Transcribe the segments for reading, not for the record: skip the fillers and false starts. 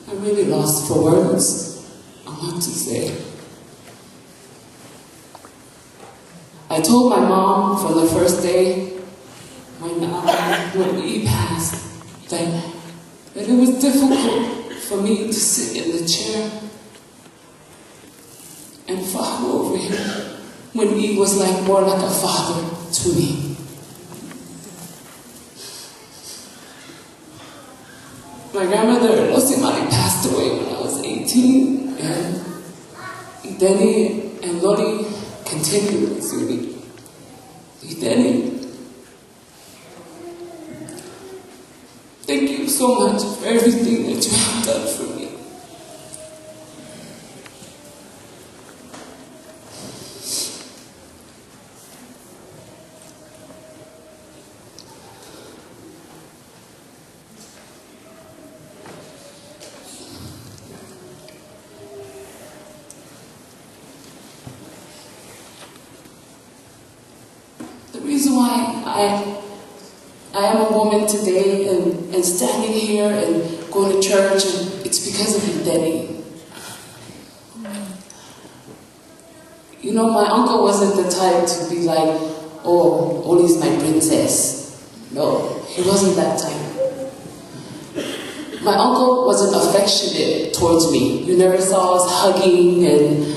I'm really lost for words on what to say. I told my mom from the first day when he passed that it was difficult for me to sit in the chair and follow over him when he was more like a father to me. My grandmother, Rosimari, passed away when I was 18, and Iteni and Lori continued with me. Iteni, thank you so much for everything that you have done for me. The reason why I am a woman today and standing here and going to church, and it's because of Iteni. You know, my uncle wasn't the type to be like, oh, Oli's my princess. No, he wasn't that type. My uncle wasn't affectionate towards me. You never saw us hugging and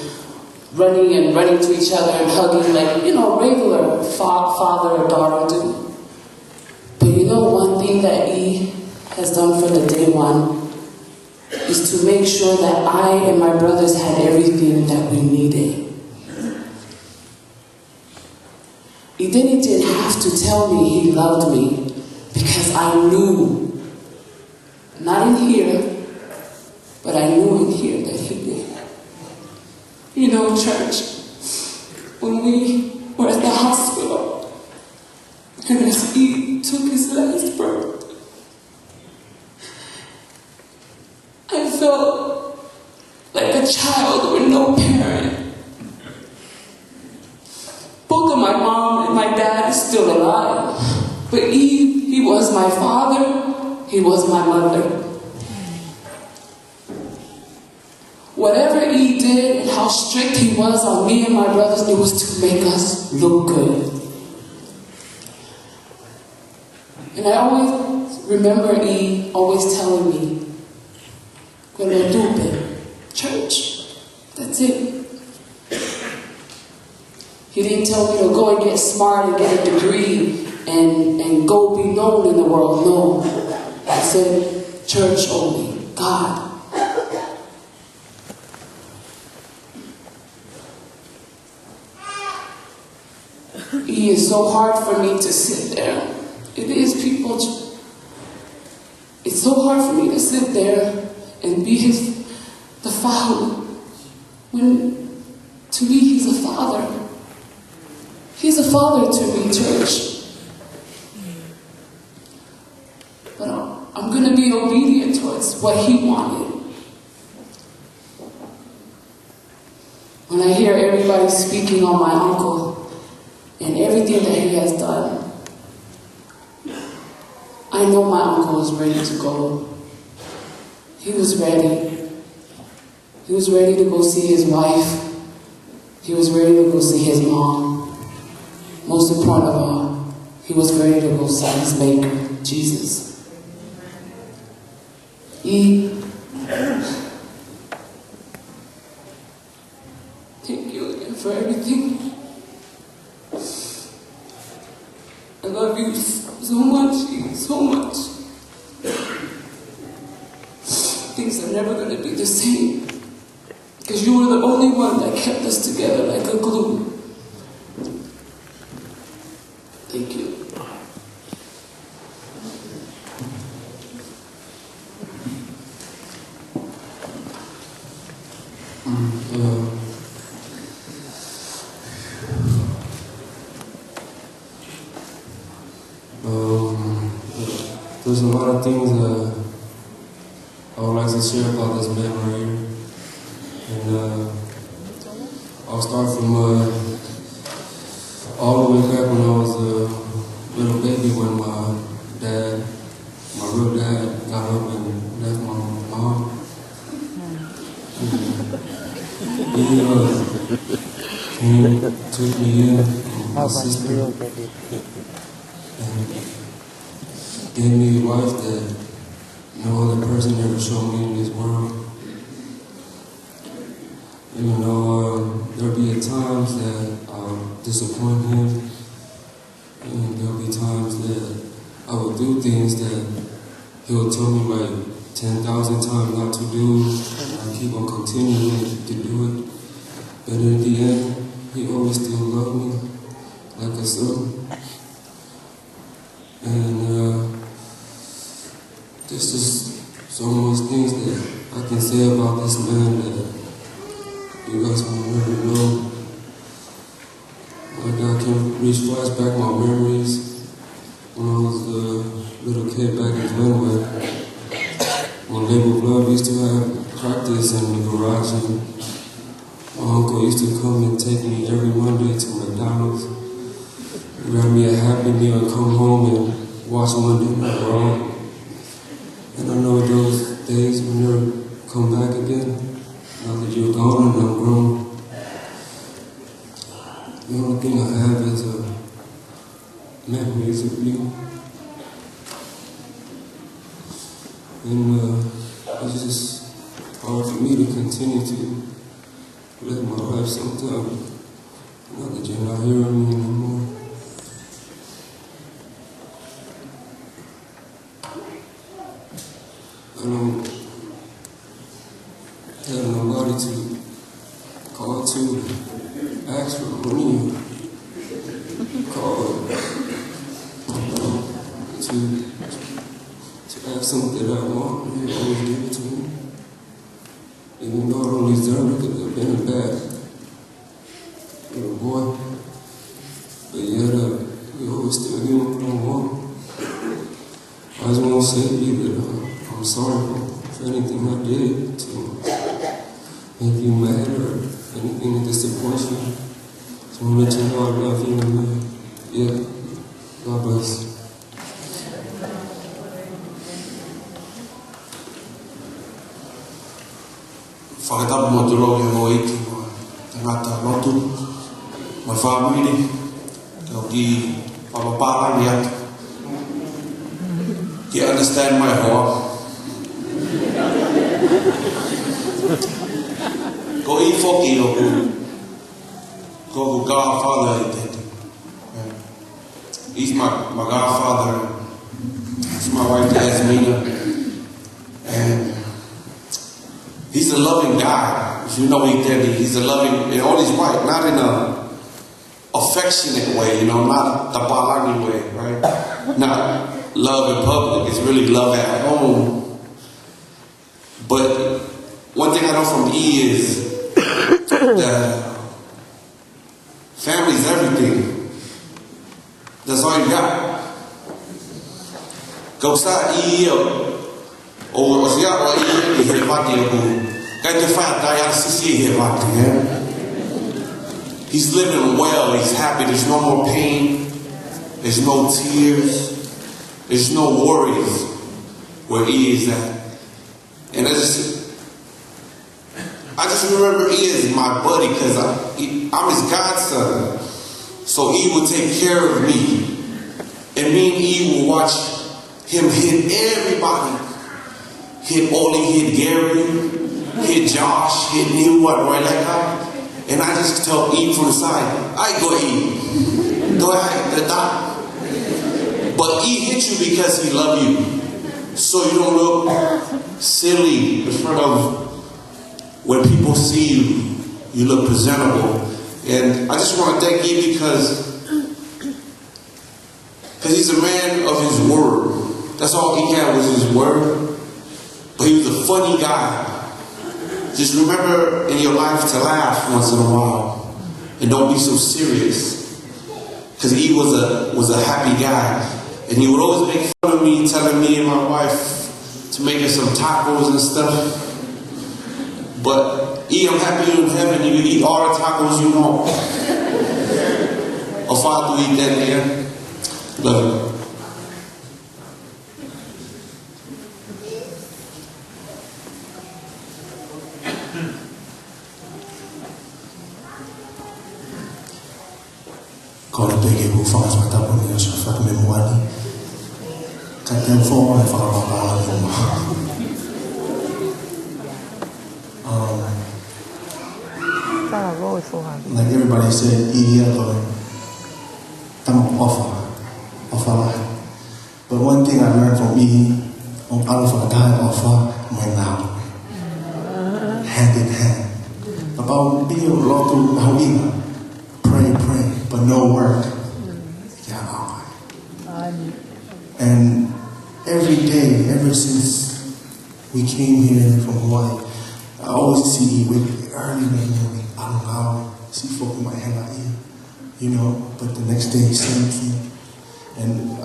running to each other and hugging regular father or daughter do. But you know, one thing that he has done from the day one is to make sure that I and my brothers had everything that we needed. He didn't have to tell me he loved me, because I knew, not in here, but I knew in here that he did. You know, church, when we were at the hospital, and as he took his last breath, I felt like a child with no parent. Both of my mom and my dad is still alive, but he was my father, he was my mother. Whatever he did and how strict he was on me and my brothers, it was to make us look good. And I always remember he always telling me, church, that's it. He didn't tell me to go and get smart and get a degree and go be known in the world. No. He said, church only, God. It is so hard for me to sit there. It is, people. It's so hard for me to sit there and be the father. When, to me, he's a father. He's a father to me, church. But I'm going to be obedient towards what he wanted. When I hear everybody speaking on my uncle and everything that he has done, I know my uncle is ready to go. He was ready. He was ready to go see his wife. He was ready to go see his mom. Most important of all, he was ready to go see his maker, Jesus. Thank you again for everything. I love you so much, so much. Things are never going to be the same, because you were the only one that kept us together like a glue. Thank you. There's a lot of things I would like to share about this man right here. And I'll start from all the way back when I was a little baby, when my real dad got up came, took me in, and my sister, and gave me a life that no other person ever showed me in this world. Even though there'll be times that I'll disappoint him, and there'll be times that I will do things that he'll tell me like 10,000 times not to do. I keep on continuing to do it. But in the end, he always still loved me like a son. And there's just so much things that I can say about this man that you guys will never know. Like I can reach flashback my memories when I was a little kid back in Glenwood. When Label Blood used to have practice in the garage, and my uncle used to come and take me every Monday to McDonald's, grab me a Happy Meal and come home and watch Monday Night Raw. And I know those days will never come back again, now that you're gone and I'm grown. The only thing I have is memories of you. And it's just hard for me to continue to live my life sometimes, now that you're not hearing me anymore. I don't have nobody to call to ask for money, call to have something that I want, and they always give it to me. Even though I don't deserve it because I've been a bad little boy. But yet, we always still give me what I want. I just want to say to you that I'm sorry for anything I did to make you mad or anything that disappoints you. So I'm going to let you know I love you and yeah, God bless. Whakatapu mo te rohe o iti mo te ngata lotu, mo whamiri, te o ki whapaparani atu. You understand my heart? Ko I whoki o ku godfather I did. He's my godfather. He's my wife Yasmina. And he's a loving guy. If you know Iteni, he's a loving, and all his right, not in a affectionate way, not the Balangi way, right? Not love in public, it's really love at home. But one thing I know from E is that family's everything. That's all you got. Go sa E o sia o I he mati o kai te wha dai sisi he mati, He's living well, he's happy, there's no more pain, there's no tears, there's no worries where he is at. And I just remember he is my buddy because I'm his godson. So he would take care of me. And me and he will watch him hit everybody. Hit Oli, hit Gary, hit Josh, hit me, right like that. And I just tell E from the side, I go E. Go ahead, the dot. But E hit you because he love you. So you don't look silly in front of when people see you, you look presentable. And I just want to thank E because he's a man of his word. That's all he had was his word. But he was a funny guy. Just remember in your life to laugh once in a while. And don't be so serious. Because he was a happy guy. And he would always make fun of me, telling me and my wife to make us some tacos and stuff. But I'm happy you're in heaven. You can eat all the tacos you want. Or Father, eat that there. Love you. Tem forma de falar uma palavra. Like everybody said, offer. But one thing I learned from offer hand in hand. About being able to pray, but no work. And every day, ever since we came here from Hawaii, I always see early in the morning. I don't know, see folk in my head like but the next day, same thing. And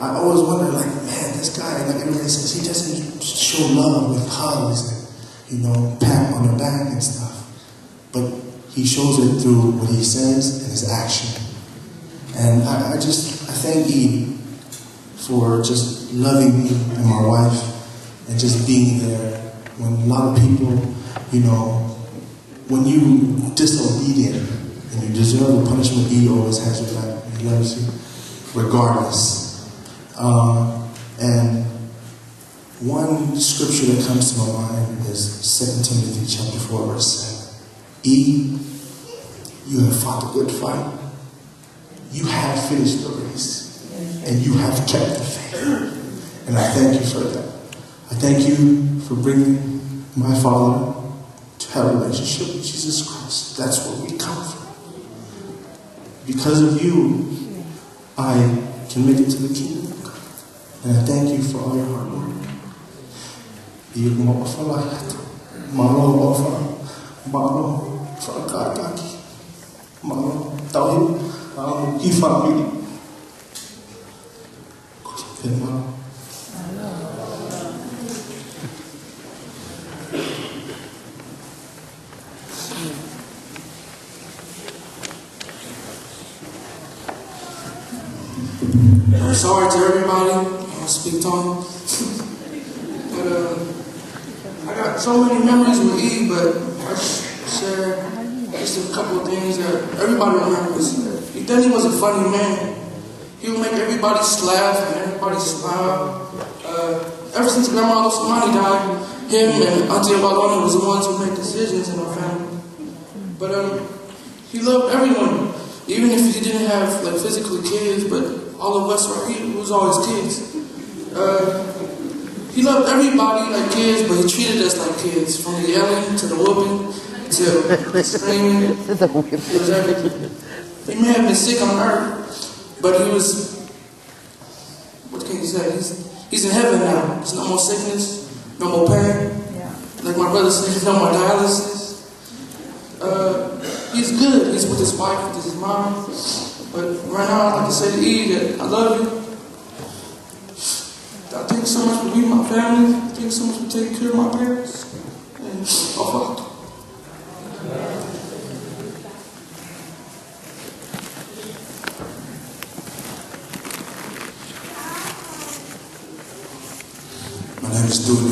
I always wonder, like, man, this guy, like everybody says, he doesn't show love with hugs and, pat on the back and stuff. But he shows it through what he says and his action. And I thank Eve for just loving me and my wife and just being there when a lot of people, when you disobedient and you deserve the punishment, He always has your back. He loves you regardless. And one scripture that comes to my mind is 2 Timothy chapter 4, verse 7. Eve, you have fought a good fight. You have finished the race. And you have kept the faith. And I thank you for that. I thank you for bringing my father to have a relationship with Jesus Christ. That's where we come from. Because of you, I can make it to the kingdom of God. And I thank you for all your hard work. I'm sorry to everybody. I don't speak tongue. But I got so many memories with Eve, but I just share just a couple of things that everybody remembers. Iteni was a funny man. He would make everybody laugh and everybody smile. Ever since Grandma Osmani died, him and Auntie Abalona was the ones who made decisions in our family. But he loved everyone, even if he didn't have physically kids, but all of us right here was always kids. He loved everybody like kids, but he treated us like kids, from the yelling to the whooping to the screaming. It was everything. He may have been sick on earth, but he was, what can you say? He's in heaven now. There's no more sickness, no more pain. Yeah. Like my brother said, there's no more dialysis. He's good. He's with his wife, with his mom. But right now, I'd like to say to Eve that I love you. I thank you so much for being my family. I thank you so much for taking care of my parents. And I'll fuck. My name is Iteni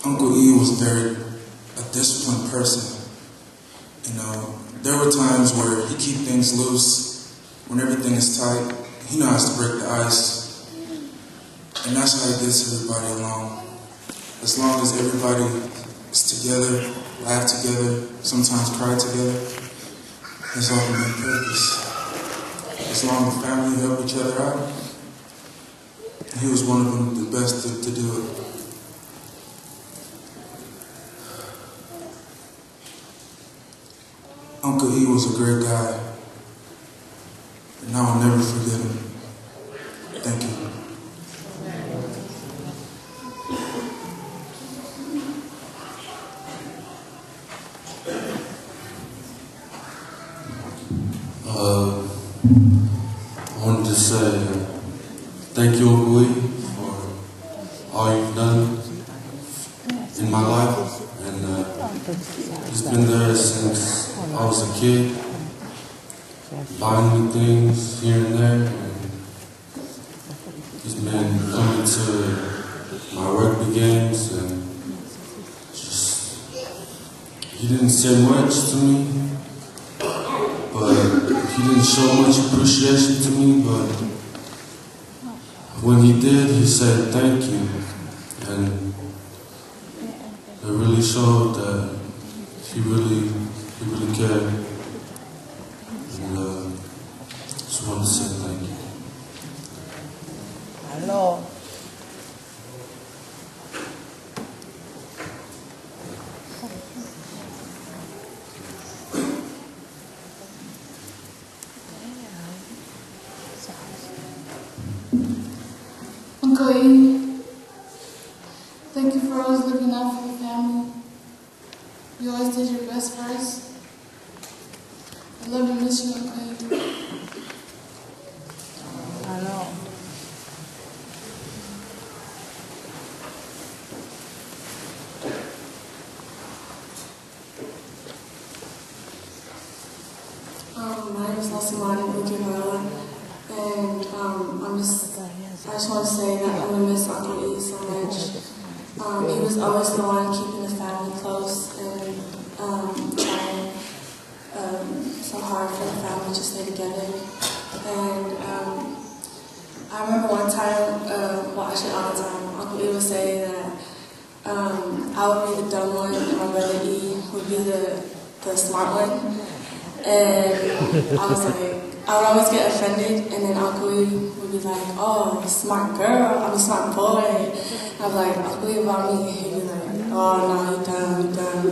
Uncle E was a disciplined person. There were times where he keep things loose when everything is tight. He knows how to break the ice, and that's how he gets everybody along. As long as everybody is together, laugh together, sometimes cry together, that's all the main purpose. As long as family help each other out, he was one of them, the best to do it. Uncle E was a great guy, and I will never forget him. Thank you. I wanted to say thank you, Uncle E, for all you've done in my life, and he's been there since I was a kid, buying me things here and there, and he's been coming to my rugby games, and just he didn't say much to me, but he didn't show much appreciation to me, but when he did, he said thank you, and it really showed that he really cared, and just wanted to say thank you. Hello. Uncle E, thank you for always looking out for your family. You always did your best for us. I love and miss you, Uncle E. Hello. My name is Nasimani Bukimala, and I just want to say that I'm going to miss Uncle E so much. He was always the one keeping the family close and trying so hard for the family to stay together. And I remember one time, well actually all the time, Uncle E would say that I would be the dumb one and my brother E would be the smart one. And I was like, I would always get offended, and then Uncle E would be like, oh, smart girl, I'm a smart boy. And I was like, Uncle E about me, he'd be like, oh no, you dumb.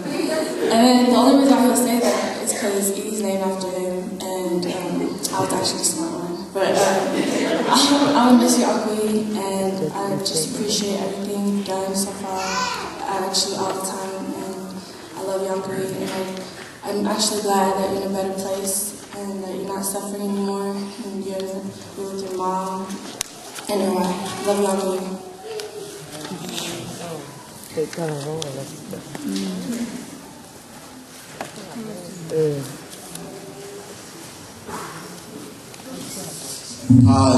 And then the only reason I would say that is because E's named after him, and I was actually the smart one. But I would miss you, Uncle E, and I just appreciate everything you've done so far, actually all the time, and I love you, Uncle E, and I'm actually glad that you're in a better place and that you're not suffering anymore and you're with your mom and your wife. Love you, Uncle E. Hi,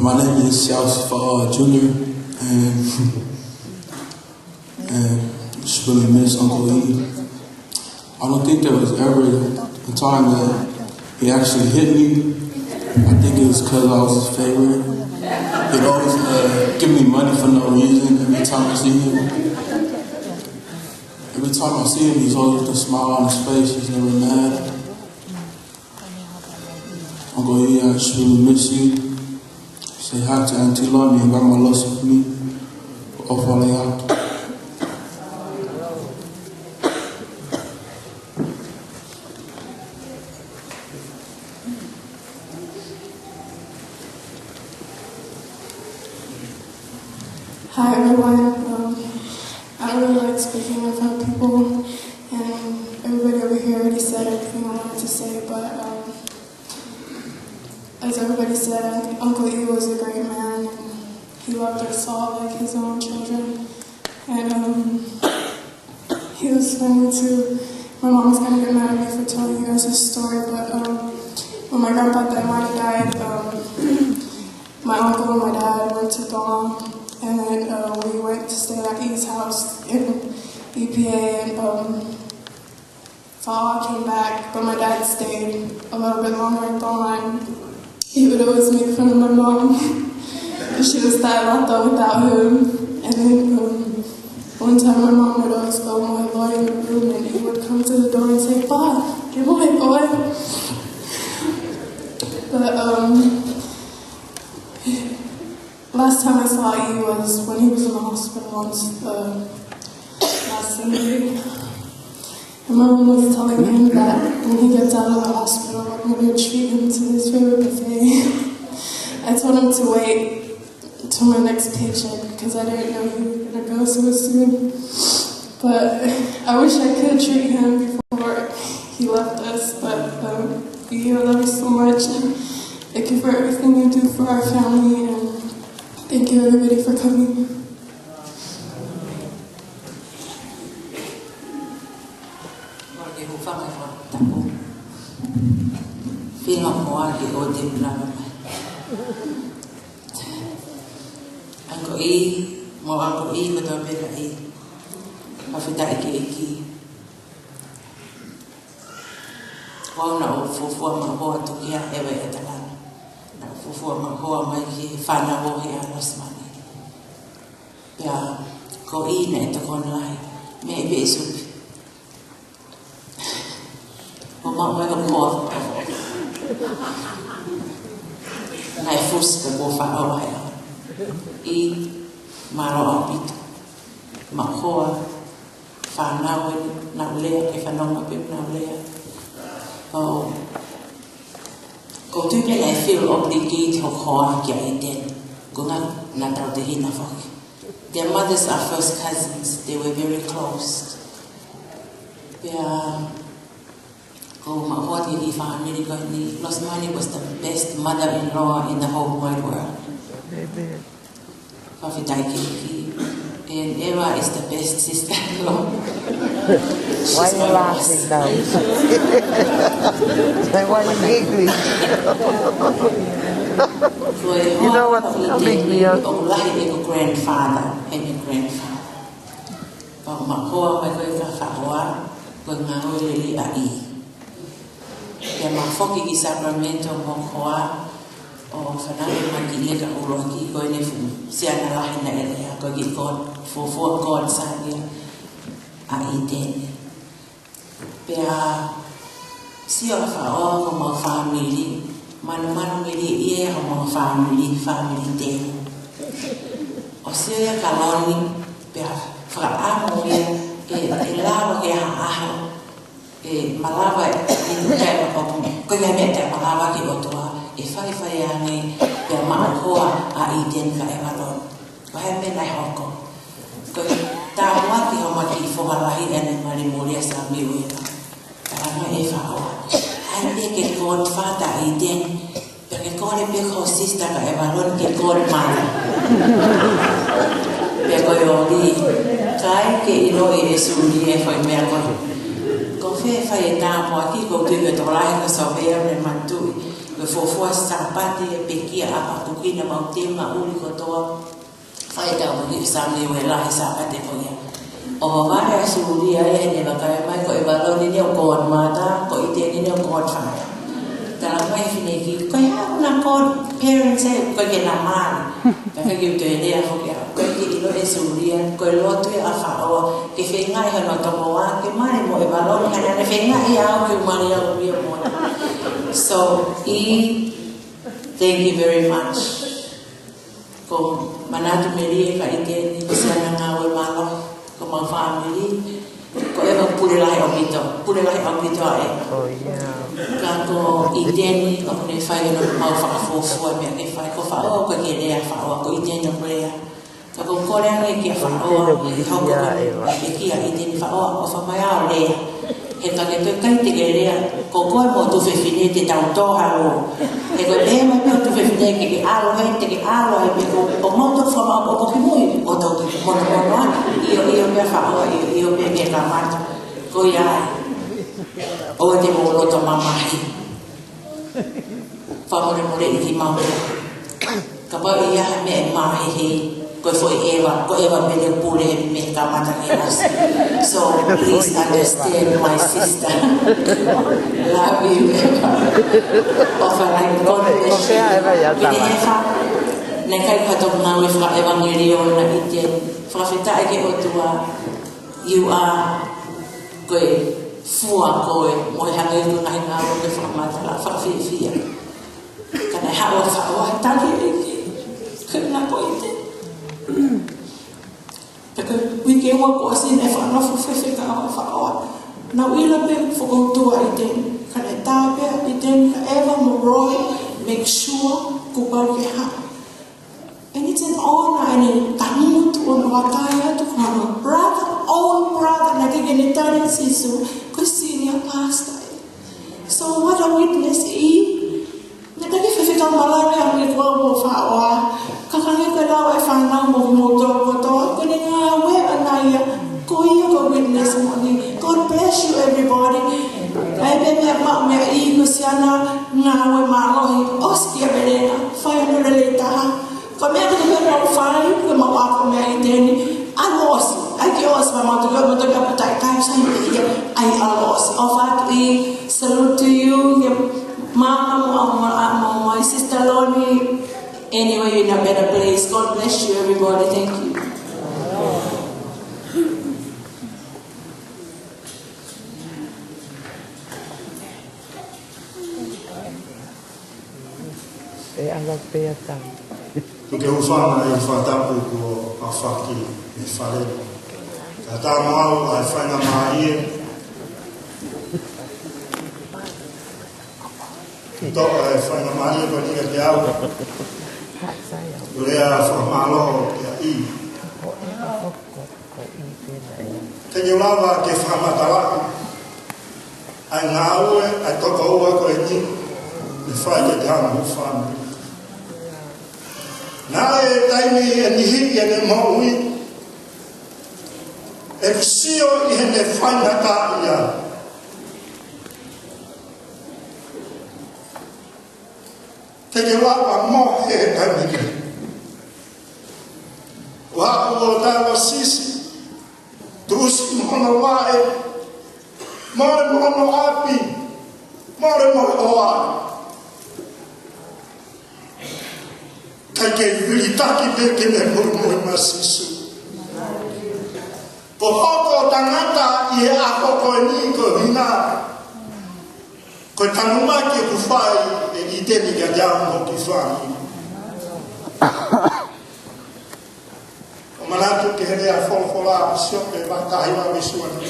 my name is Xiao Jr. and just really miss Uncle E. I don't think there was ever a time that he actually hit me. I think it was because I was his favorite. He'd always give me money for no reason every time I see him. Every time I see him, he's always with a smile on his face. He's never mad. Uncle E, I just really miss you. Say hi to Auntie Lummy and Grandma Lucy for me. Off all of y'all. Hi everyone. I really like speaking in front of people, and everybody over here already said everything I wanted to say, but as everybody said, Uncle E was a great man, and he loved us all like his own children, and he was funny too. My mom's gonna get mad at me for telling you guys this story, but when my grandpa Iteni died, my uncle and my dad went to Tonga. And then we went to stay at E's house in EPA, and fall came back, but my dad stayed a little bit longer in Tonga. He would always make fun of my mom, because she was Tailata without him. And then one time my mom would always go my boy in the room, and he would come to the door and say, "Pa, get my boy." But last time I saw E was when he was in the hospital last Sunday. And my mom was telling him that when he gets out of the hospital, I'm going to treat him to his favorite buffet. I told him to wait until my next paycheck because I didn't know he was going to go so soon. But I wish I could treat him before he left us. But E, I love you so much. Thank you for everything you do for our family, and thank you everybody for coming. Uncle E, mo Uncle E ko to pera E. Mafita iki. Ko na fufua mahoa tukia ewe etalana. Na fufua mahoa mai ki whana ho he alasmani. Pea ko ina e toko nai. Me e besupi. O mai ka koa. Nai fuska ko whaoa hea. I maro au pita. Mahoa. Whanau e nau lea ke whanonga pip nau lea. Ko tupe lai feel obligated ho koa ki a Iten. Ko nga tau te hina whaki. Their mothers are first cousins. They were very close. Pea ko mahoa ki i whaaniri ko ni Losmani was the best mother-in-law in the whole wide world. Whawhitai ki. And Eva is the best sister-in-law. Why are you laughing now? Why are you giggling? You know what makes me up? A grandfather and a grandfather. But Mahoa mai koe ka whaoa, koe ngā hoi li a I. Pea mawhoki ki Sacramento mo koa, o whanau mai ki leka uroa ki koe ne siana lahi na elea, koe ki fufua God sānia a Iten. Pea sio a whaoa ko mau family, manu ngiri ie ko mau family tēnu. O sio ia kaloni, pea whakaamo ia, e lawa ke aho, e malawa i tukai o koe ia mea te malawa ki otoa, e whai ane, pea maakoa a Iten ka e walon. Ko he mena i hoko. Koe tāua ki homa ki whakalahi ane marimuria sa miuera. Karanga e whaoa. Ande ke God father Iten, pea ke kore pe ko sister ka e walon ke God mother. Pea koe ori, kai ke ino e suri e whai mea koe. Ko whai e tāua ki ko tuiwe tolahi ka sawea ne mantui. Koe fofua sapate e pekia apa kukina mautima uli kotoa. Whai tau ki sami ue lahi sapate ko ia. O maware a suria e ne wakai mai ko e waloni ni o God mata, ko Iteni ni o God father. Tala mai whine ki, koe hau na God parents e, koe ke na mani. Paka ki uto e lea hoki au. Koe ki ilo e suria, koe lotu e a whaoa, ke whengai hana tomoa, ke mani mo e waloni, hana ne whengai au ki umani au ria mo. So, thank you very much. Ko manatu meri ka Iteni, siana ngā ue malo, ko mau family, ko eva pule lahi au pito a e. Oh, yeah. Ka ko Iteni, ko ne whai no mau whakafofua mea ke whai, ko whaoa ko ke rea whaoa, ko Iteni o rea. Ka ko korea ngai ki a whaoa, hoko ke ki a Iteni whaoa, o whamai au rea. He ka ke kai te ke rea, ko koe mo tu whewhine te tau toha ro. He koe rea mai pia tu whewhine ke alo hei, te ke alo hei, o mauto whamau o poki mui, o tau ki mono ana, iyo mea whaoa, iyo mea ke ka mata. Ko ia, o te mo loto mamahi. Whamore more i ki mauto. Ka pau ia mea e mahi hei. Ko Eva mele pule me ka mata ke as. So please understand my sister. Love you, Eva. Offer like God bless you. Eva, ne kai katok na we fra evangelio na Iten. Fra fita ke otua. You are koe fua koe mo hangai ko na hinga o ke fra mata la fra fia. Kana hawa fa taki ke. Kana ko Iten. Porque we wako assim e whanau fuwhewhi ka awa whaoa. Nau ila pe whakautua Iteni. Ka ne tāpea Iteni ka ewa moroi, make sure ko pau ke ha. And it's an honor and a tamutu o na wakaya to kona brother, own brother, na ke gene tari sisu, ko senior pastor. So what a witness na ke whewhi ka malari a me kua mo whaoa. Kakangi ko daw ay whanau mo motor ko to. Kuni nga we anaya. Kuya ko witness mo ni. God bless you everybody. Ay be me me i ko siya na nga we malohi. Oskia belena. Whai no relata ha. Ko me ako mo whai. Ko mawako me Iteni. Alos. Ay ki os pa mo to ka patay tayo sa hindi. Ay alos. Of fact, salute to you. Mama, my sister Lonnie. Anyway, you're in a better place. God bless you, everybody. Thank you. Porque o fama e fatapu ko afaki e fare. Tata mau ai fai na mai. To ai fai na mai ko ni ke au. Lea formalo ke ai. Te yo lava ke fama tala. Ai ngau ai to ko wa ko ni. E fai ke tamu fama. Na e taimi e nihi e ne maui e kusio i he ne whainata ia. Te ke wapa mo he taimi ke. Wa o tawa sisi, tusi mono wae, more mono api, more mono oa. Kake vilitaki peke me murmuri masisu. Ko hoko tangata i ahoko ni ko hina. Ko tanuma ke kufai e iteni gajam ho kifani. O manatu ke hele a folfola siope bakahi wa visuani.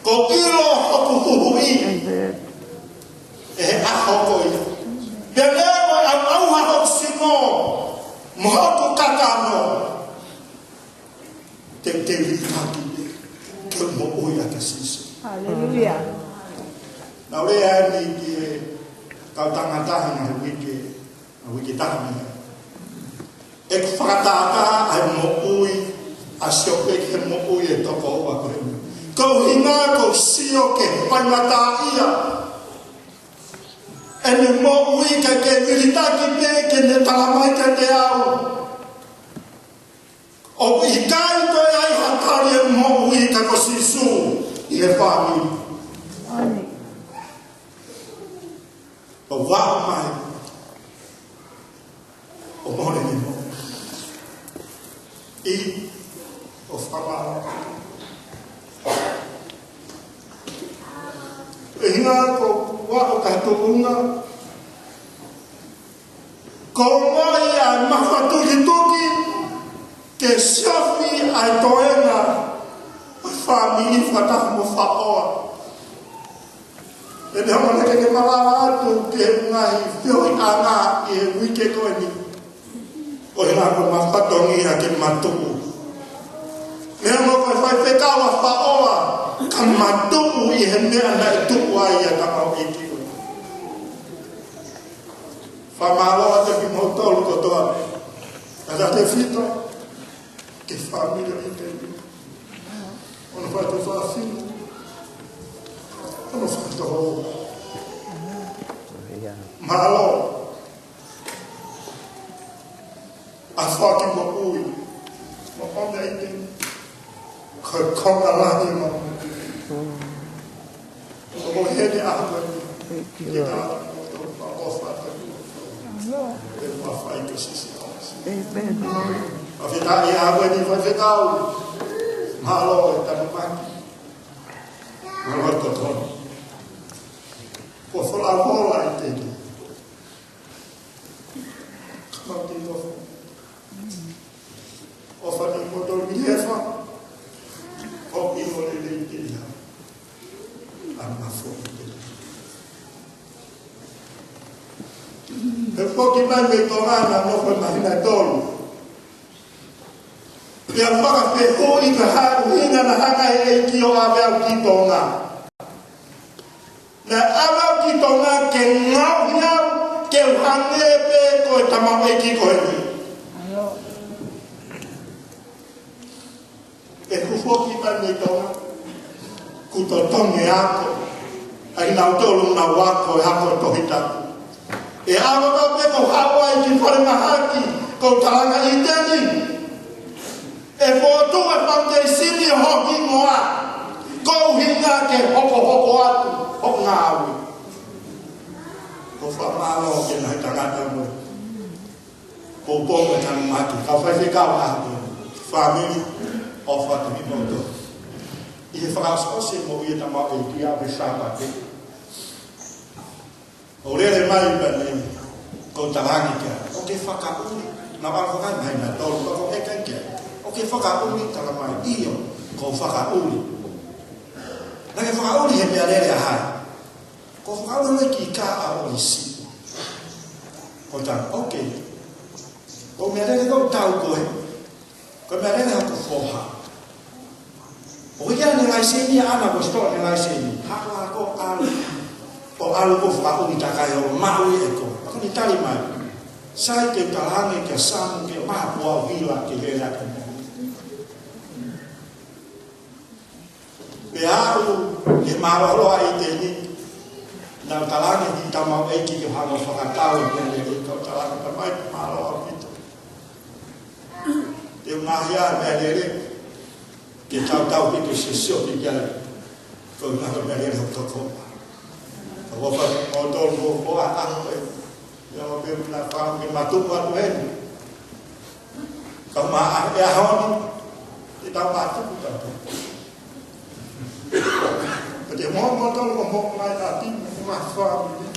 Ko ilo hoku huhui e ahoko i. Beleva au hao simo mohoku kakano te vitaki ke mo oia te sisi. Hallelujah. Na rea ni ki kau tangatahi na wiki tahi. E whakataka ai mo ui a siope ke mo ui e toko oa koe. Kau hinga kau sio ke paimata ia. E me mo ui ka ke viritaki pe ke ne talamai ka te au. O i kai koe ai hatari e mo ui ka ko sisu i e whāmi. O wāo mai. O mone ni mo. I o whamara. E hinga ko wāo katounga. Ko ngai ai mawhatuki ke siafi ai toenga whāmi i whatahu mo whaoa. E me hama ke malawa atu ke ngai whioi anga i e wike koe ni. O hinga ko mawhatongi a ke matuku. Me hama koe whai whekawa whaoa ka matuku i he mea nei tuku ai a ka mau e ki. Whamaloa te ki mautolu kotoa. Kada te whito, ke whamira i te ni. Ono whai te whawhino. Ono whai te hou. Malo. A whaki mo ui. Mo onga i te ni. Koe konga lahi mo. Mo hene ahua ni. Ke tāra. Amen, Lord. Afetari água de fazegal. Malo, tá no parque. Não vai tocar. Vou falar bola, entende? Como tem novo? O fazer um motor de leva. O que vou lhe dizer? A minha fonte. E pochi mai me tornano non per immaginatore. E a fare per poi che ha una hanga e che io avevo chi torna. Na avevo chi torna che non che hanebe ko tamame ki ko ni. E ku foki mai me torna. Ku to tonge ako. Ai na tolu na wako hako to hita. E awa ka pe ko hawa i ki whare mahaki ko taranga i teni. E fōtu e pante sini hoki moa. Ko hinga ke hoko atu, hoko ngā awi. ko whamalo ke nai tangata mo. Ko pongo tang matu, ka whaiwhika wa family of what we know do. I he whakaskose mo i tamau e kia we Sabate. O rere mai bane, ko tarangi kia, o ke whakauri, na wakakai mai na tolu, ko e kai kia. O ke whakauri taramai iyo, ko whakauri. Na ke whakauri he mea rere ahai. Ko whakauri ki ka a o isi. Ko tang, okay. Ko mea rere kau tau koe. Ko mea rere haku whoha. O kia ne ngai seni ana ko sto ne ngai seni. Haka ko alu. O alu ko whakauri takai o maui e ko. Ako ni tali mai. Sai ke talange ke samu ke maha pua wila ke rere ake mo. Pe alu e maroroa i te ni. Na talange di tamau eiki ke hama whakatau e pene e kau talange tamai ke maroroa pito. Te ngahia mea rere ke tau pito se sio pi kiale. Kau ngaka mea rere hau toko. Ka wapa o tolu o a aho e. Ia ma peru na whao ke matupu atu heni. Kau maa e ahoni. Te tau matupu tatu. Te mo tolu o mo mai na timu. Ma family.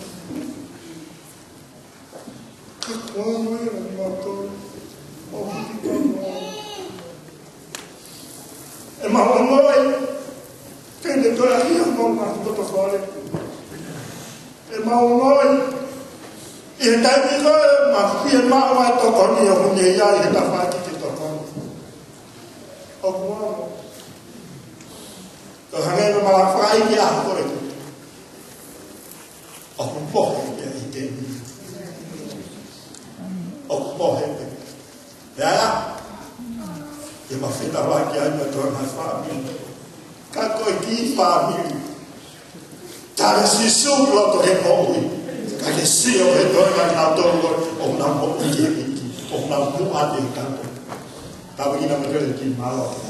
Che quando era nato, ho visto e ma noi che ne doveva io non ha potuto fare. E ma noi e dai dico ma qui ma mai tocco io con gli altri da fare che tocco. O buono. Lo hanno ma la fai che ha poi. O un po' di tempo. O un po' di tempo. E allora, io mi affidavo anche a mia torna famiglia. Canto e chi famiglia. Tale si subito che poi, che sia che torna in auto o una po' di tempo, o una po' di tempo. Stavo in una cosa di malo.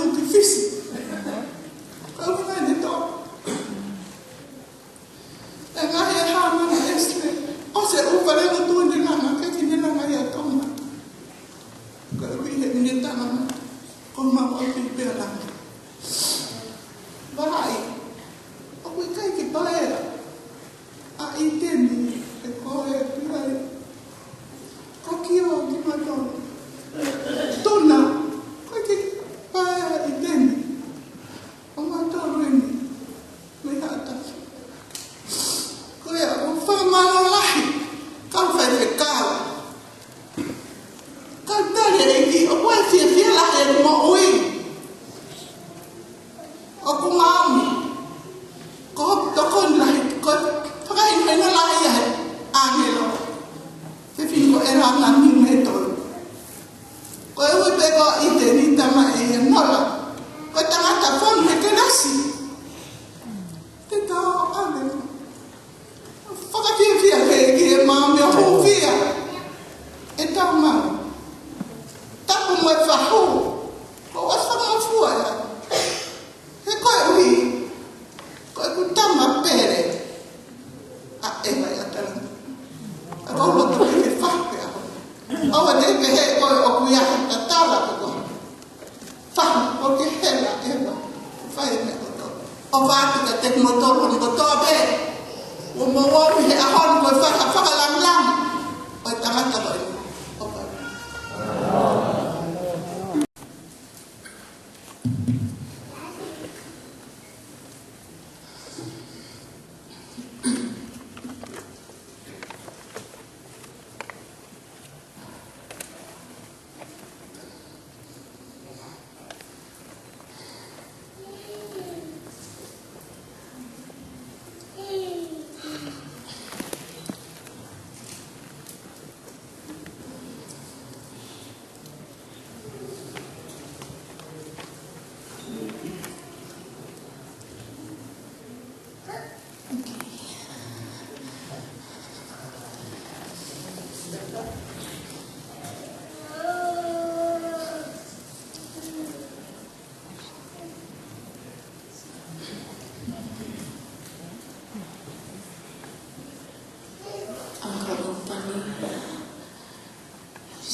tu difícil. Kau kena ni tu. Enggak ya hama na esle. O se upare ko tu ni na ka kini na ya toma. Kalau ini ni tanam. Kau mau ambil pelan. Baik. Aku ikai ki bae. A Iteni Tupou pulai. Kakio ki maton. Tona. Ko ki bae Iteni. O maton ni. Me hata. Ko ya o fa malalahi. Kau fai kau. Kau tadi ki o buat fia lah yang mau ui. Aku mau. Kau takon lah. Kau pakai mana lah ya? Angelo. Tapi kau era nami metode. Kau itu bego Iteni tama yang nola. Kau tengah telefon mereka nasi. Tidak ada. Pakai fia lagi, mam yang fia. Itu mam. Tak mau fahu. Kau asal mau fua ya. Kau ini. Kau itu tambah pere. Eva ya tahu. Kau lo tu ni fah ya. Awak ni behe kau aku ya tak tahu kau. Fah, okey hela Eva. Fah ni kau. Awak tu ketek motor pun kau tahu be. Umur ni ahon kau fah lang. Kau tangan tak boleh.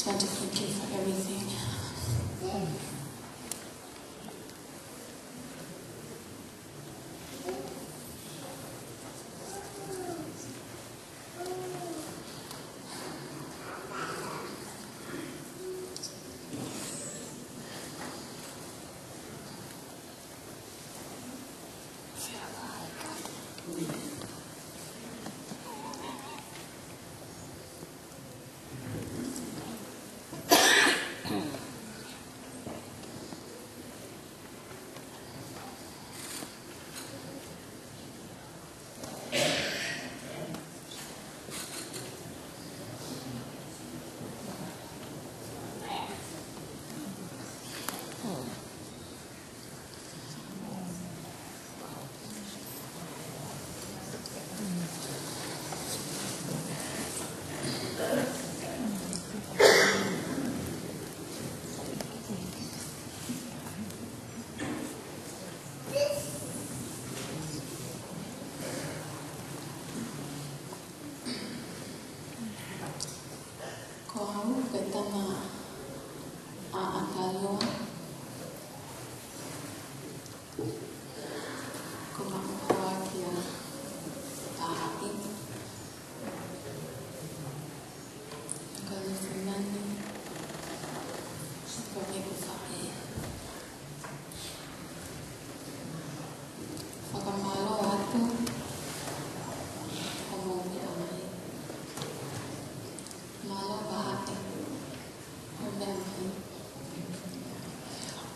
I just want to thank you for everything.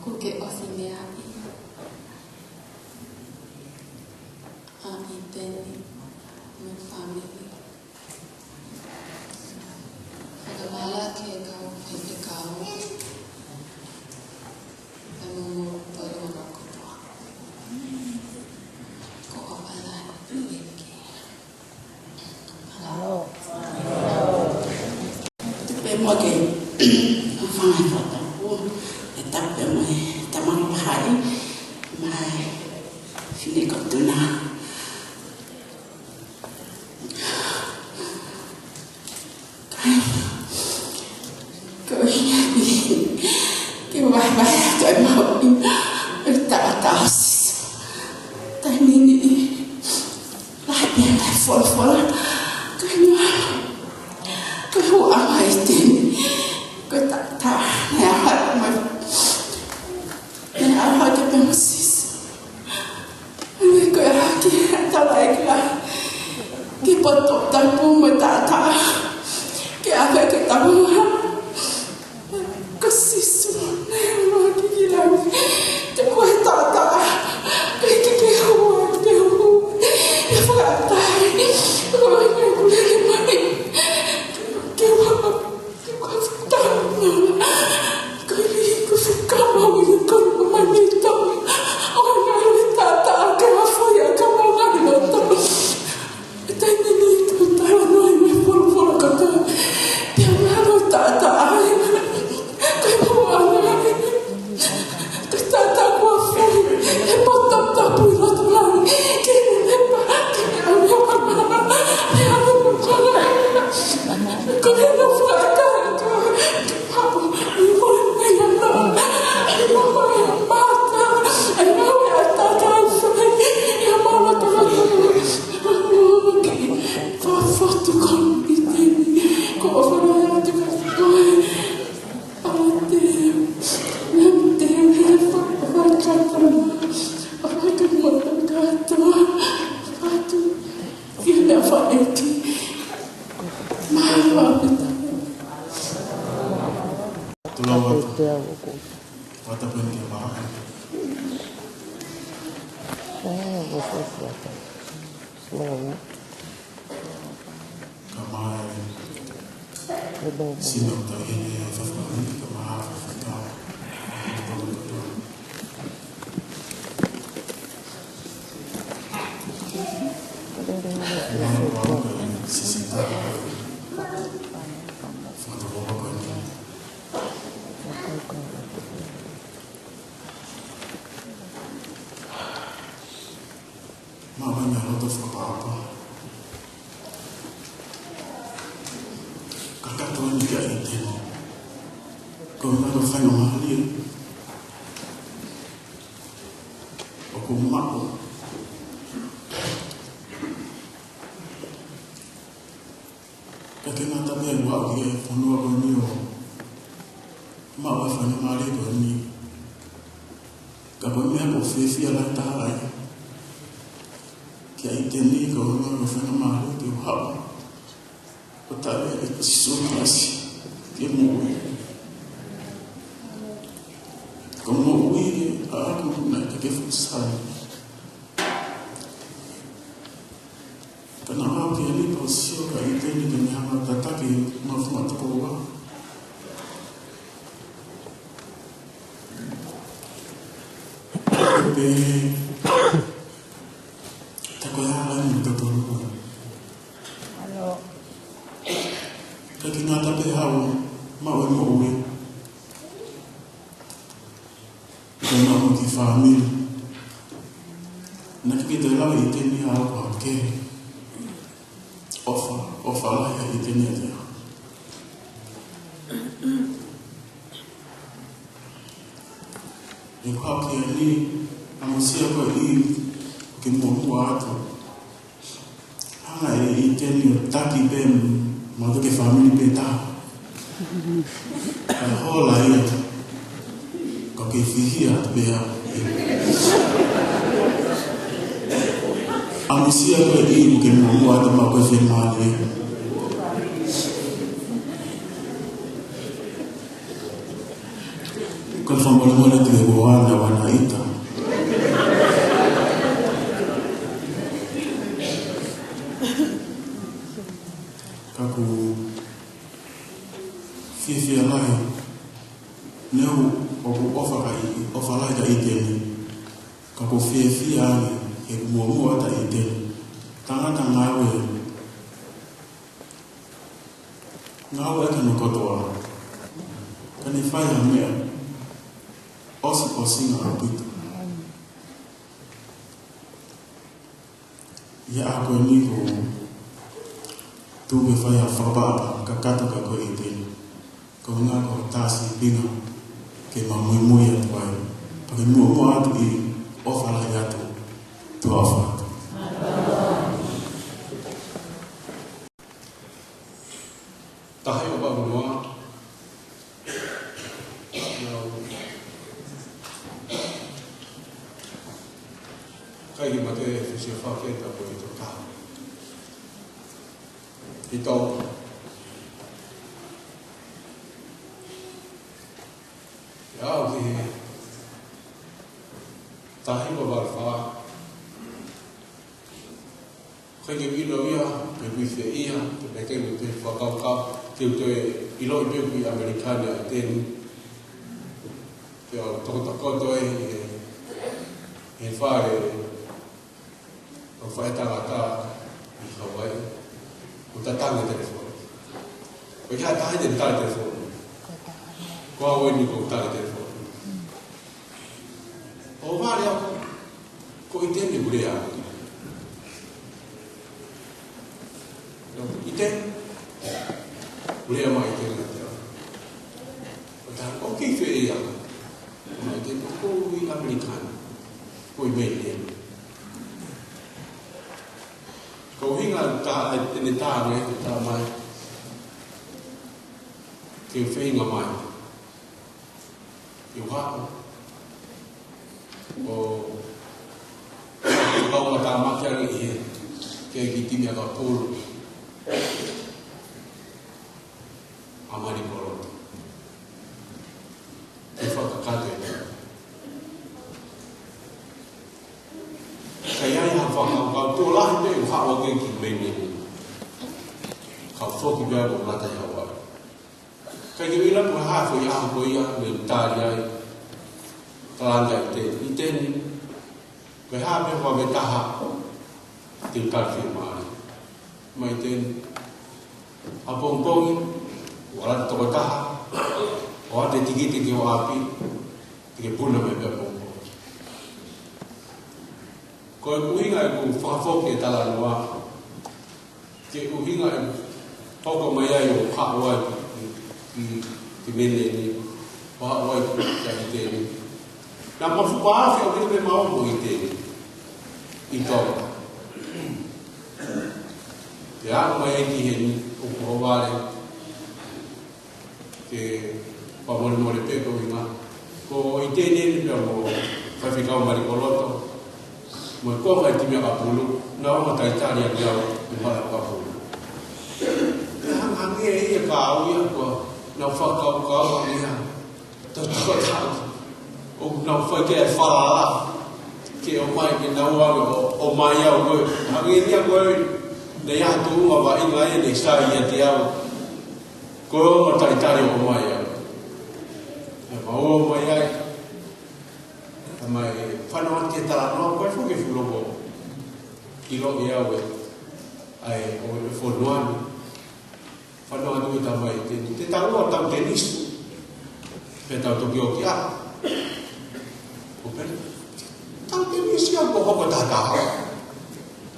Kuke osimeaki a Iteni me family Faka-Tonga ke kau pepe kau e mumu palono kotoa ko opala wiki hello tupe moke fine fata etape mai tamang memosis. Ko haki talai ka. Ki poto tapu matata. Ki aka ke tapu. Kasisu ne ki gila. Te ko tata. Ki ho te ho. Ya fata. Ko ne ko le mai. Ki wa ki ko fata. Ko ni ko fuka mau ni ko mai to. Tata, que va fuera, que va a ganar todo. Iteni Tupou, no hay mejor por acá. Te hablado, tata. Que va a ganar. Que tata, guapo. Que pata, tapu, y otro lado. Que me va, que me habla. Me habla. Con el flaca. Que papo, y por el medio. Y no voy a matar. Y no voy a tata. Fatto con Iteni, come tu poi Kai mate e se whaketa ko i to ka. I tau. Ia o ki tahi ko wala Kai ke wino ia, ke wife ia, ke peke me te whakauka, ke te ilo i peku i Amerikane a Iteni. Ke o tokotakoto e whare o whaetangata i Hawaii. O tatanga telefoni. Ko kia tahi te tala telefoni. Ko a weni ko tala telefoni. O whare ako, ko Iteni ure a. Iteni, ure a mai Iteni na te a. O taha, o kei whi e anga. Mai Iteni, o ko i Amerikane. Ko i mei e. Ko hinga ta ene ta me ta mai. Ke whinga mai. Ke whako. O kau ta makia ni e. Ke ki timi ka pulu. Amari korota. Ke whakakate. Kaya yang kau tu lah itu hak orang yang kita kau fokus dia bermata Hawaii. Kaya bila pun hak foi yang foi yang mentari teranggai Iteni. Kaya apa yang kau bertahap tinggal firman. Mai Iteni apong wala to bertahap. Wala tinggi api. Tiga bulan mereka Ko uhinga ku whakafok e tala noa. Ke uhinga e hoko mai ai o haawai ki mene ni. O haawai ki Iteni. Nā mawhupaafi o kene me maombo Iteni. I Tonga. Te ako mai ai ki he ni o kuhaware. Ke pamore peko inga. Ko Iteni ni pia mo whawhikau marikoloto. Mo ko mai timi ka pulu na o tai tari ak yau i mala ka pulu ang e ka au ya ko na fa ka ya to ta o na fa ke fa ke o mai ke na wa o mai ya ko ang e ya ko ne ya tu ma ba inga e ne sa ya te au ko mo tai tari o mai ya ma o mai ya mai whanau te tala noa koe whuke whuloko ilo i aue ai o e whonuanu whanau atu i tamai te tau o tau tenisu pe tau toki o ki a o pere tau tenisu a ko hoko tataha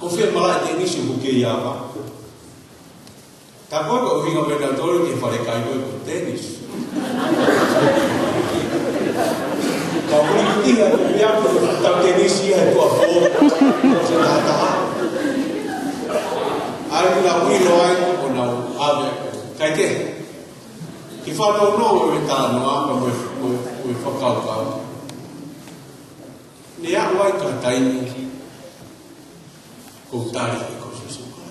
ko whia malai tenisu huke i awa ta koe ko hinga wena tolu ke whare kai koe ko tenisu Kau beri tiga yang tak tenisi itu apa? Senata. Aku nak beri loai, aku nak apa? Kaya kita tahu no kita noa kamu fakau. Ni aku ay kata ini kau tarik kau sesuatu.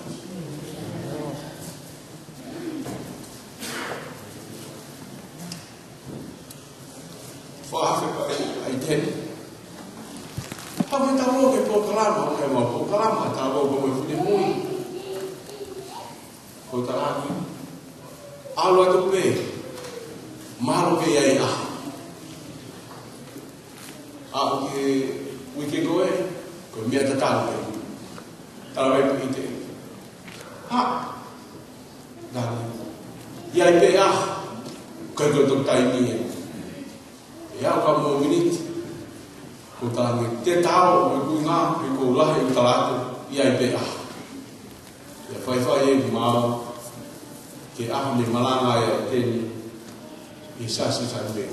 Faka Iteni. Apa yang tahu ke proklama, ke mau proklama tahu bahawa itu mui. Kau tak lagi. Alu itu pe, malu ke yai ah. Aku ke weekend goe, kau biar tetap ke. Tahu itu. Ha. Dan yai pe ah, kau tu tak ini. Ya kamu ini kutang te tahu aku ngah aku lah aku talatu ia ibe ah ya fai ye mau ke ah ni malanga ya ten isa sambe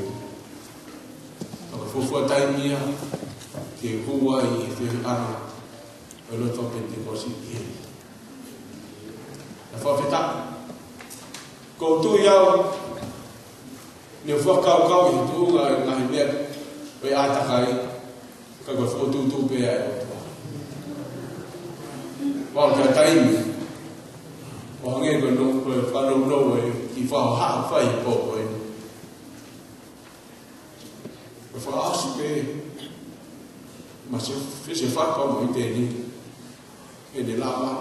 kalau fufu taimia ke huwa i te ana lo to pente kosi ye la fa feta ko tu ya ni whakau i tu ngahi mea pe atakai ka ko fotu tu pe ai Wao ka taimi. O nge ko no ko fa no e ki fa ha fa I po e. Ko fa asu pe ma se fa ko mo Iteni. E de la ma.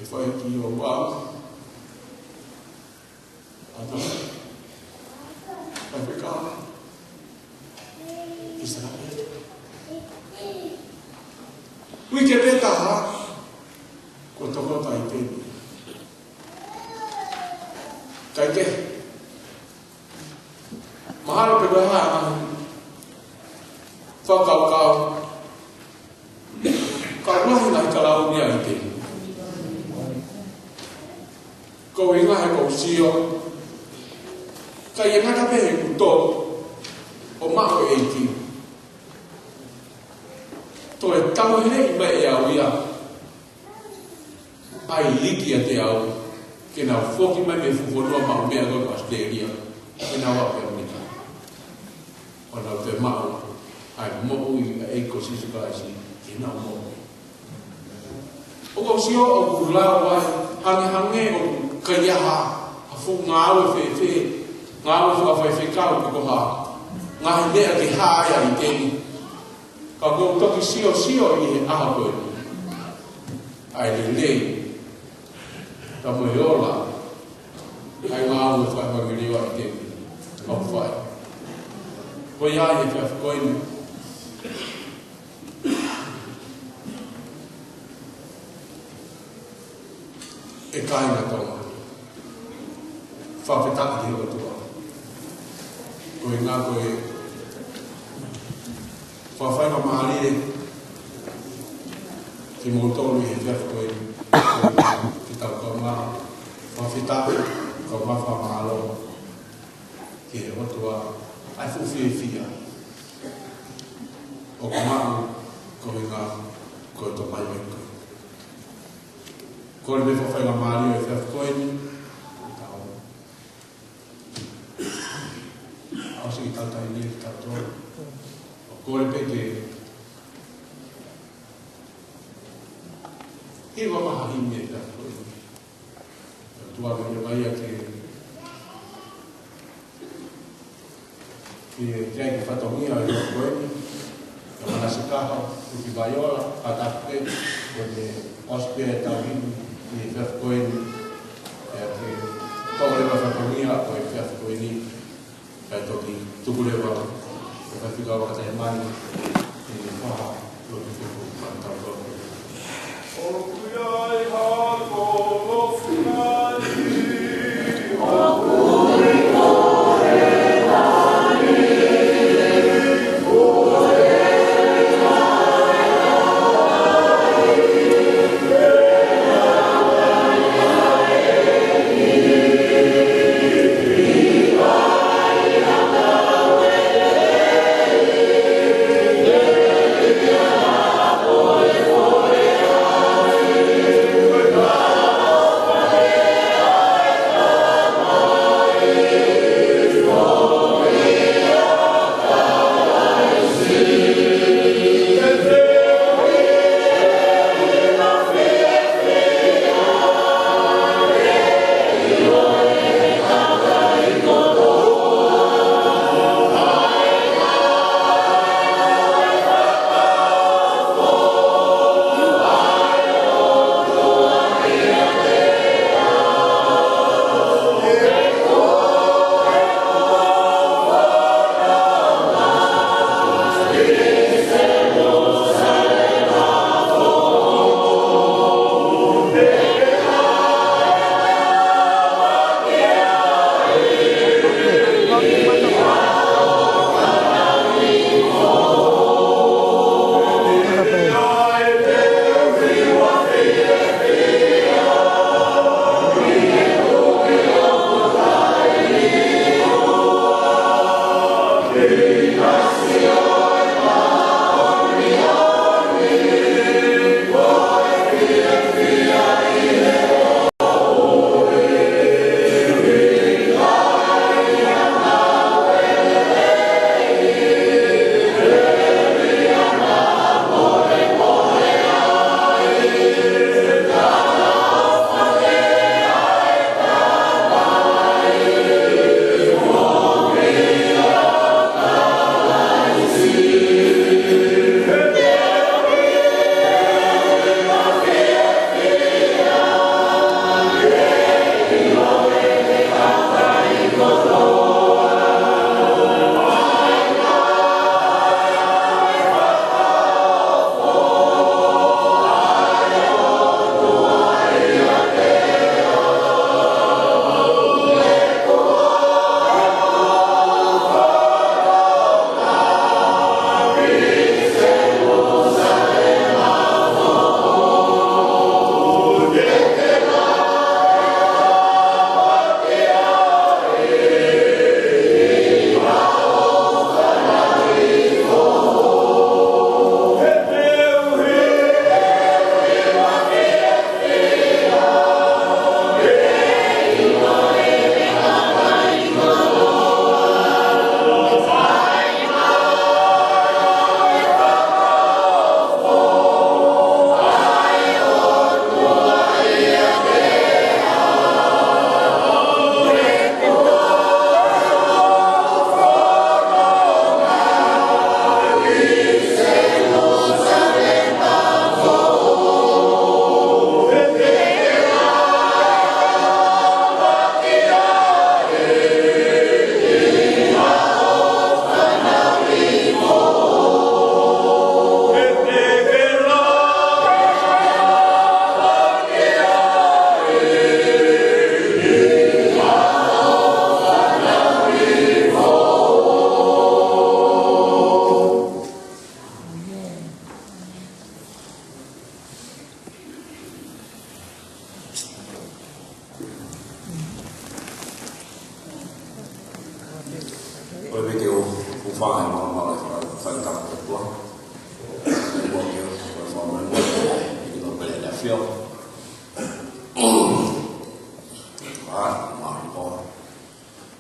E fa ki o wa. Ata. Afrika. Israel. We get better. Kotomo ta Iteni. Kaike. Mahalo pe baha. Faka-Tonga. Kalau nak kalau ni Iteni. Kau ingat kau sio. Kaya nga tape kuto. O mako eiti. To e tau hele I mai au ia. Ai liki a te au. Ke na foki mai me fufonua mau mea koe Australia. Ke na wape Amerika. O na te mau. Ai mo ui a eiko sisu kaisi. Ke na mo. O kau sio o kula wai. Hange o kayaha. A fu ngāwe fe. Ngāwe fu a whai kau ki koha. Ngahi mea ke hāia Iteni. Ka kau toki sio I he aha koe. Ai le. Ka moe ola. Ai ngāwe whai wangiriwa Iteni. Au whai. Koe ia he whia whakoini. E kāinga tonga. Whawhetaki ki roa tua. Koe ngā koe whawhainga maari ki mōtonu I he whia koe ki tau kau ngā whawhetaki kau ngā whamalo ki he roa tua ai fuwhi whia. O ka mau koe ngā koe to mai mai koe. Koe me whawhainga maari o he whia koe ni Ausik tata ini tato. Kore peke. Hiwa maha hime tato. Tua me mai ke. Ki kai Faka-Tonga I koe ni. Mana sekaha uki bayola atape kone ospia tawin I koe ni. Ke tole Faka-Tonga koe ni. Kai toki tukulewa kai whikawa ka te mani I whaha loki whiku pantau loki. O kuiai hako lofinani O kui kore nani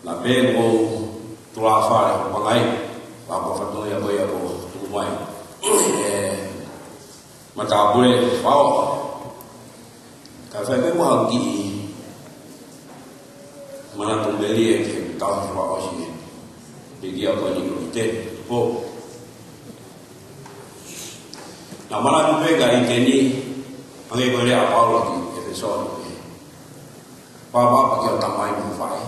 La bego tua fare pangai va po fatto ya boya ko tu mai mata bule fao ka fa be mo gi mana tu beli ke ta fa o si de dia ko ni ko te po la mana tu be ga Iteni pangai ko le a Paulo ki e so pa pa ta mai mo fai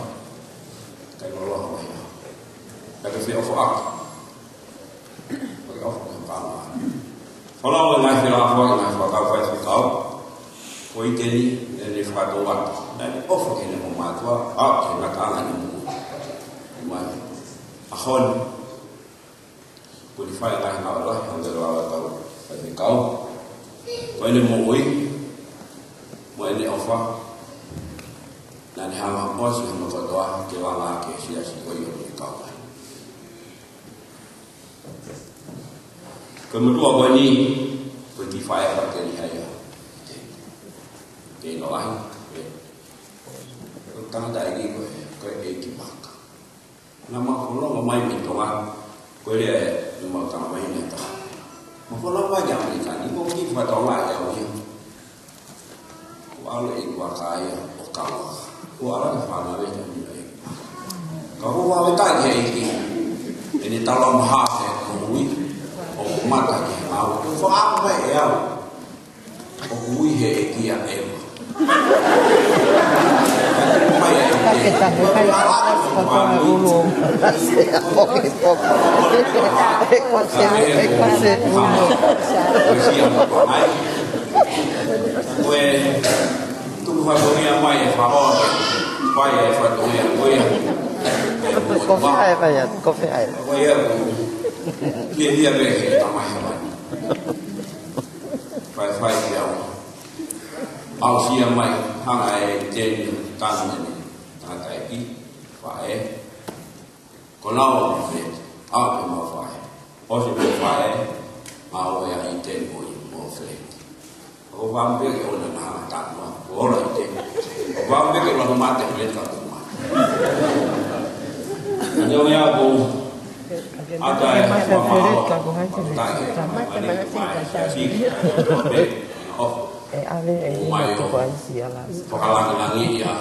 cái đó là vậy là cái việc phá cái đó phải phá phá lâu rồi này thì là phá cao phải cao với Iteni nên phá đồ vật đấy offer cái này một mà thôi thì là cả là những mà hơn của đi phải là nào đó không được là tàu phải cao với nên mỗi nên offer dan hal apa sih yang berdoa kelala ke sia si ko yo ni kau. Kemudian ko ni pergi fire kat ni haya. Ke no ai. Tang dai gi ko e ki mak. Nama ko lo mai min to an. Ko le nama tang mai ni ta. Mo ko lo ba yang ni kan ni ko ki fa to la ya ni. Wa lo e wa kaya o kau. Orang faham apa yang dia. Kalau orang tak ini, ini talon hak kui, mata ke, mau faham apa ya? Kui he kia em. Kita bukan sekolah ulum. Dunia mai faham, mai faham dunia mai. Kopi apa ya? Kopi apa? Mai dia berhe tamai apa? Fai dia. Ausia mai hang ai jen tan ni, tan tai ki fai. Kalau ni, apa mau fai? Pasti fai. Mau yang jen mau fai. Kau vampir kau nak nak tak mau. Orang itu, vampir kalau mati boleh tak rumah. Hanya aku ada yang mau tak. Pakalang langit ya,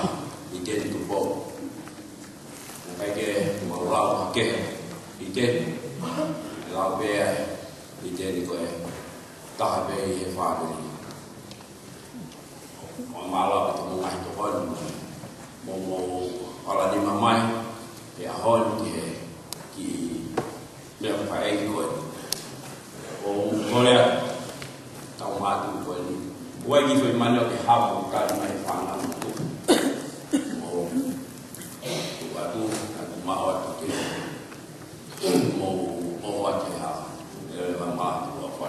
Iteni Tupou. Kayak mau lau ke, Iteni, lau be, Iteni kau tak be faham. Malam itu mengai Tuhan, mau kalau di mamai, ya hon ki yang pakai ikut, boleh tahu matu kau ni, buat gitu mana ke habu kan mai faham tu, mau tu aku mau tu mau buat hal, mama tu apa?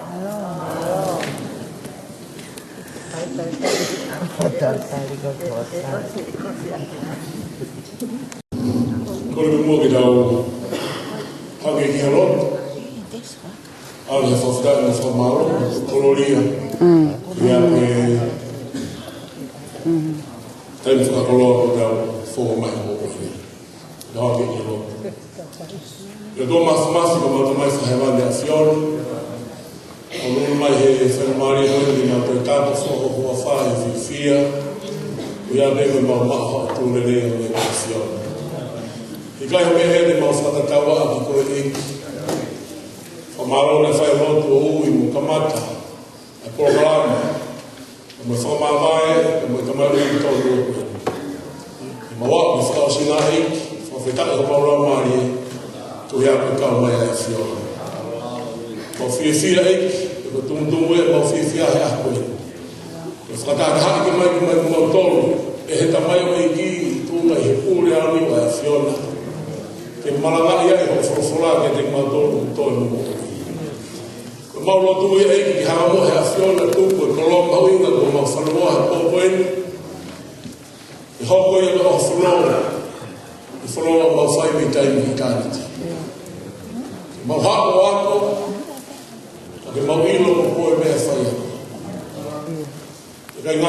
Kalau mau kita hagi kialot, ada fafda dan famaro, koloria, yang tapi kalau kita forma yang dah hagi kialot. Jadi mas kalau mais hewan yang fior. Kalau mai he fermari ho di na portato fuoco può fare fia ya bego ma ma tu le le azioni e kai me he de ma fata tawa di ko e famaro le fai roto u i kamata a programma come fa mai come tamaro di todo ma wa mi fa sinai fa feta ko programma ri tu ya ko mai azioni o fia ko tum mo fia ha ko e fata ha ki mai mo tolo e he tamai o ki tu mai pure ani wa fiona ke malanga ia e fofola ke te ma tolo mo ko ma lo tu e ki ha mo ha fiona tu ko lo ma o inga ko ma fa lo ha ko pen e ho ko ia o flo ma fa mi tai mi kanti ma ha ko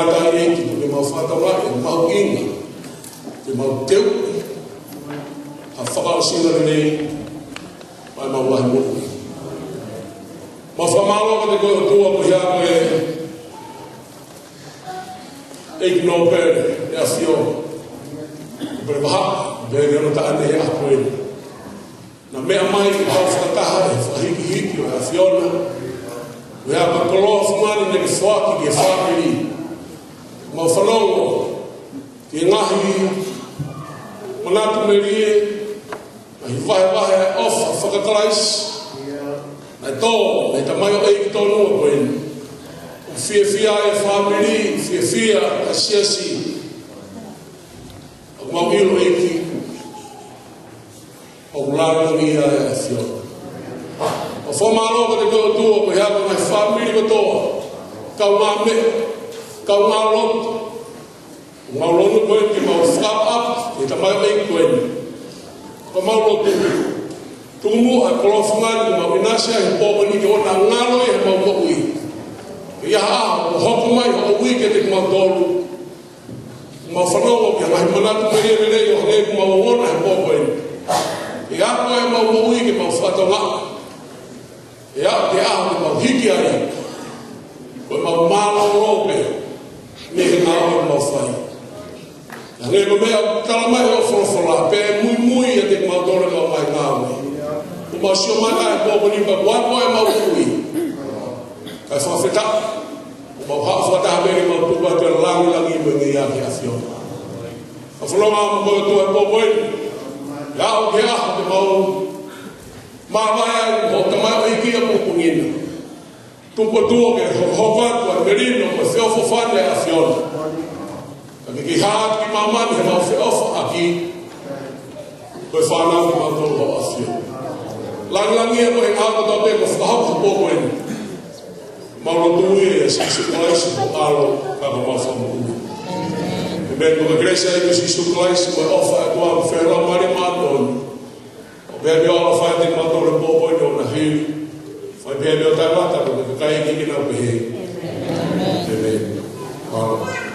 ngata e ki te mau Faka-Tonga e mau inga te mau teu a whakaosina nei mai mau wahi moku ma whamalo ka te koe o tua ko hea koe e ki no pere e a whio ko pere waha pere ono ta ane e a koe na mea mai ki hau whakataha e whahiki hiki o e a whiona we have a koloa whangani ne ke whaki ki e whakiri ma whanongo ki e ngahi manatu merie ma hi wahe ofa whakatalais na tō me ta mai o e ki tōnu a koe o fia e whamiri fia a siasi o mau ilo e ki o lalani a e a whiona o whamaro ka te koe tua ko hea ko mai whamiri ko toa kau ngā me kau ngā loto o mau lonu koe ki mau whakap e ta mai o e koe ko mau loto tumu a kolo whangani ko mau inasia he pōko ni ki o nā ngalo e he mau mokui e ia haa o hoko mai o ui ke te kumau tolu ko mau whanongo ki a mai manatu me re o hane ko mau ona he pōko e ia koe he mau mokui ke mau Faka-Tonga e a te aho te mau hiki ai koe mau mālo rope me he ngā oi mau whai a nge ko mea tala mai o wholawhala pe mui a te mau tore mau mai ngā oi o mau sio mai ai pōko ni pa wako e mau kui kai whawheta o mau hawhata meri mau tuka te langi me ngi a ki a whiona a whalonga mo koe tua e pōko e e aho te aho te mau Mawai ai o tamai o iki a pupungina. Tupo tua ke hokatu a merino ko whiofo whane a whiona. Ka ki haat ki mamani he mau whiofo a ki koe whanau ki mau tōru a whiona. Langi e mo e ngāko tō te ko whahau ka pōko e mau rotu e sisu klaisi ko alo ka ko mau whamu. E mea ko ka gresa e ko sisu klaisi ko e ofa e tua ko whera mare mātoni. Pea mea ala whae te matore pōpoi o na hiu. Whae pea mea tai mata ko te kai ki ki nau pe hei. Te mea.